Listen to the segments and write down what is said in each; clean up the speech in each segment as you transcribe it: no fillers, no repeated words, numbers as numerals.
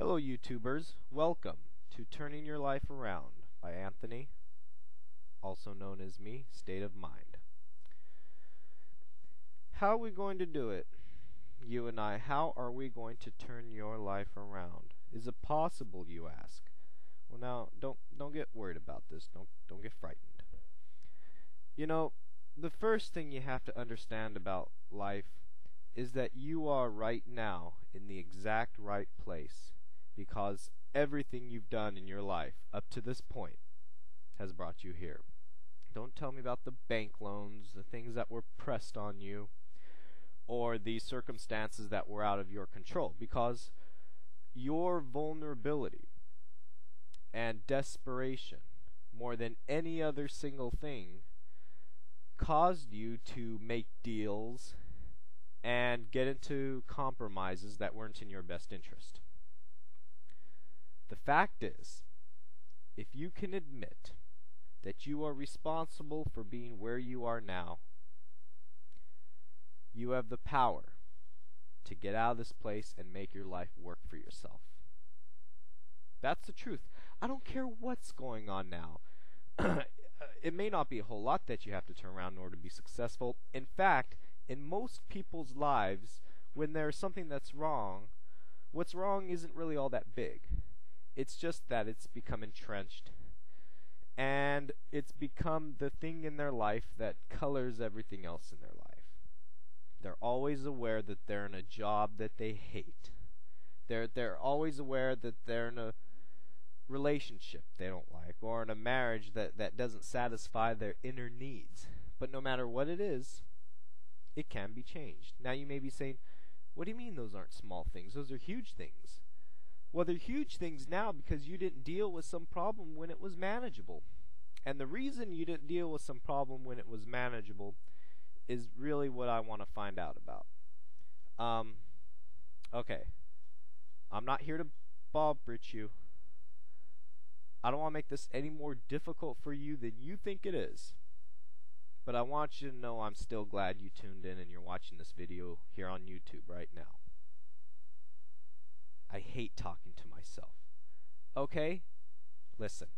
Hello YouTubers, welcome to Turning Your Life Around by Anthony, also known as me, State of Mind. How are we going to do it? You and I, how are we going to turn your life around? Is it possible, you ask? Well now, don't get worried about this, don't get frightened. You know, the first thing you have to understand about life is that you are right now in the exact right place, because everything you've done in your life up to this point has brought you here. Don't tell me about the bank loans, the things that were pressed on you, or the circumstances that were out of your control, because your vulnerability and desperation, more than any other single thing, caused you to make deals and get into compromises that weren't in your best interest. The fact is, if you can admit that you are responsible for being where you are now, you have the power to get out of this place and make your life work for yourself. That's the truth. I don't care what's going on now. It may not be a whole lot that you have to turn around in order to be successful. In fact, in most people's lives, when there's something that's wrong, what's wrong isn't really all that big. It's just that it's become entrenched, and it's become the thing in their life that colors everything else in their life. They're always aware that they're in a job that they hate. They're always aware that they're in a relationship they don't like, or in a marriage that doesn't satisfy their inner needs. But no matter what it is, it can be changed. Now you may be saying, what do you mean those aren't small things? Those are huge things. Well, they're huge things now because you didn't deal with some problem when it was manageable. And the reason you didn't deal with some problem when it was manageable is really what I want to find out about. Okay. I'm not here to bob-britch you. I don't want to make this any more difficult for you than you think it is. But I want you to know I'm still glad you tuned in and you're watching this video here on YouTube right now. I hate talking to myself. Okay? Listen.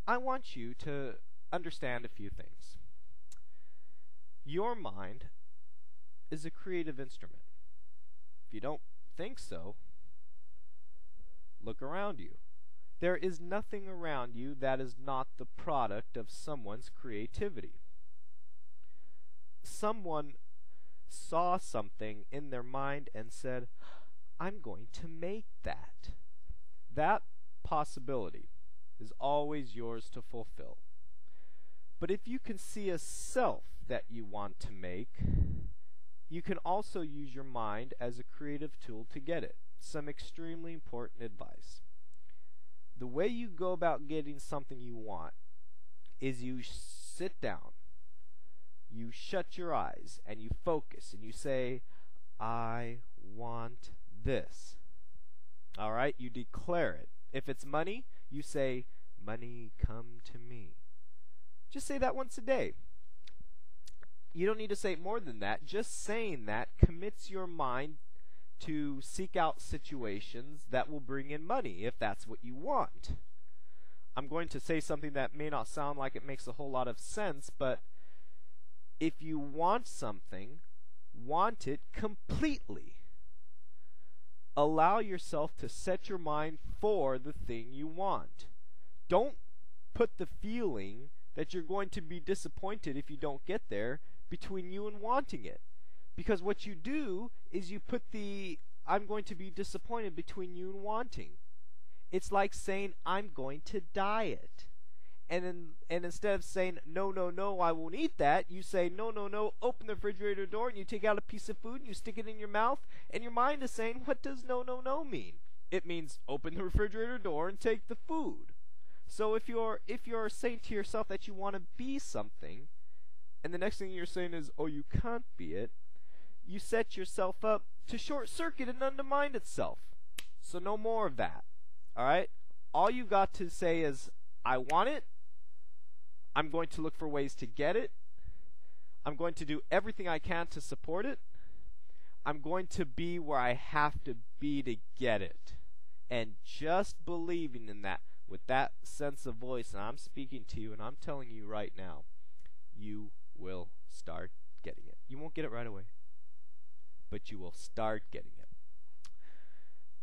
I want you to understand a few things. Your mind is a creative instrument. If you don't think so, look around you. There is nothing around you that is not the product of someone's creativity. Someone saw something in their mind and said, I'm going to make that. That possibility is always yours to fulfill. But if you can see a self that you want to make, you can also use your mind as a creative tool to get it. Some extremely important advice. The way you go about getting something you want is you sit down, you shut your eyes, and you focus, and you say, I want this. Alright, you declare it. If it's money, you say, money come to me. Just say that once a day. You don't need to say it more than that. Just saying that commits your mind to seek out situations that will bring in money, if that's what you want. I'm going to say something that may not sound like it makes a whole lot of sense, but if you want something, want it completely. Allow yourself to set your mind for the thing you want. Don't put the feeling that you're going to be disappointed if you don't get there between you and wanting it. Because what you do is you put the I'm going to be disappointed between you and wanting. It's like saying I'm going to diet. And instead of saying no, no, no, I won't eat that, you say no, no, no, open the refrigerator door and you take out a piece of food and you stick it in your mouth, and your mind is saying, what does no, no, no mean? It means open the refrigerator door and take the food. So if you're saying to yourself that you want to be something, and the next thing you're saying is, oh, you can't be it, you set yourself up to short circuit and undermine itself. So no more of that. Alright? All you've got to say is, I want it. I'm going to look for ways to get it. I'm going to do everything I can to support it. I'm going to be where I have to be to get it. And just believing in that, with that sense of voice, and I'm speaking to you and I'm telling you right now, you will start getting it. You won't get it right away, but you will start getting it.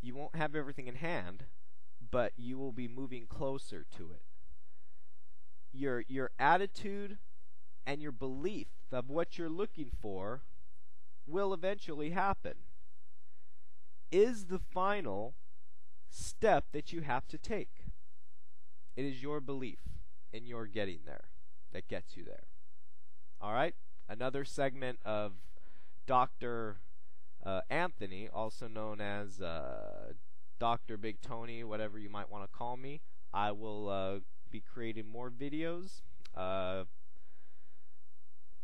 You won't have everything in hand, but you will be moving closer to it. Your attitude and your belief of what you're looking for will eventually happen. Is the final step that you have to take. It is your belief in your getting there that gets you there. All right? Another segment of Dr. Anthony, also known as Dr. Big Tony, whatever you might want to call me. I will be creating more videos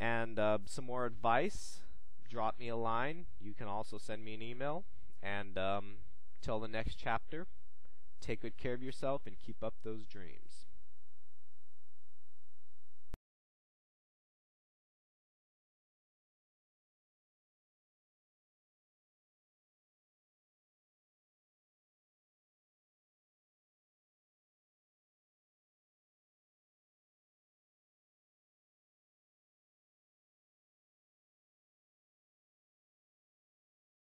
and some more advice. Drop me a line. You can also send me an email. And till the next chapter, take good care of yourself and keep up those dreams.